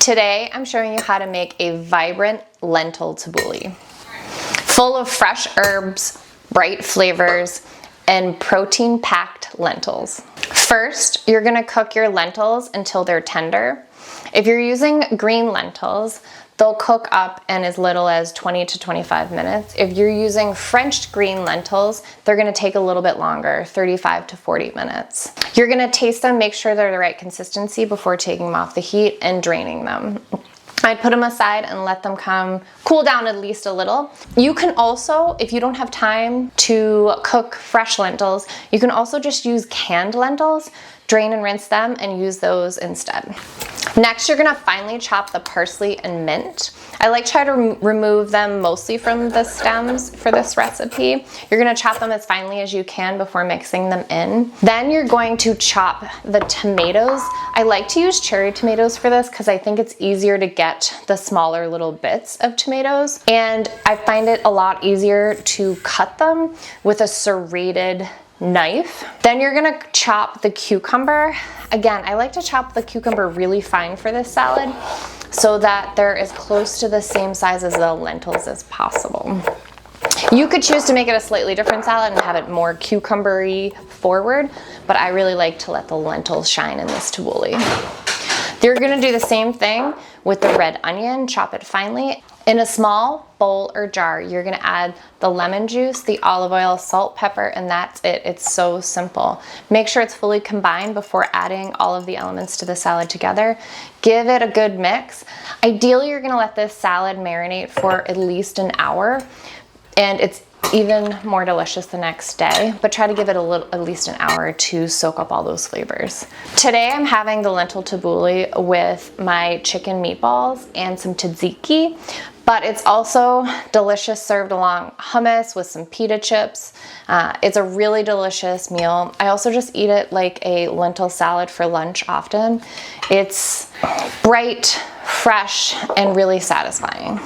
Today, I'm showing you how to make a vibrant lentil tabbouleh, full of fresh herbs, bright flavors, and protein-packed lentils. First, you're gonna cook your lentils until they're tender. If you're using green lentils, they'll cook up in as little as 20 to 25 minutes. If you're using French green lentils, they're gonna take a little bit longer, 35 to 40 minutes. You're gonna taste them, make sure they're the right consistency before taking them off the heat and draining them. I'd put them aside and let them cool down at least a little. You can also, if you don't have time to cook fresh lentils, you can also just use canned lentils, drain and rinse them, and use those instead. Next, you're gonna finely chop the parsley and mint. I like to try to remove them mostly from the stems for this recipe. You're gonna chop them as finely as you can before mixing them in. Then you're going to chop the tomatoes. I like to use cherry tomatoes for this because I think it's easier to get the smaller little bits of tomatoes. And I find it a lot easier to cut them with a serrated knife. Then you're gonna chop the cucumber. Again, I like to chop the cucumber really fine for this salad so that they're as close to the same size as the lentils as possible. You could choose to make it a slightly different salad and have it more cucumber-y forward, but I really like to let the lentils shine in this tabbouleh. You're gonna do the same thing with the red onion, chop it finely. In a small bowl or jar, you're gonna add the lemon juice, the olive oil, salt, pepper, and that's it. It's so simple. Make sure it's fully combined before adding all of the elements to the salad together. Give it a good mix. Ideally, you're gonna let this salad marinate for at least an hour, and it's even more delicious the next day, but try to give it at least an hour to soak up all those flavors. Today I'm having the lentil tabbouleh with my chicken meatballs and some tzatziki, but it's also delicious served along hummus with some pita chips. It's a really delicious meal. I also just eat it like a lentil salad for lunch often. It's bright, fresh, and really satisfying.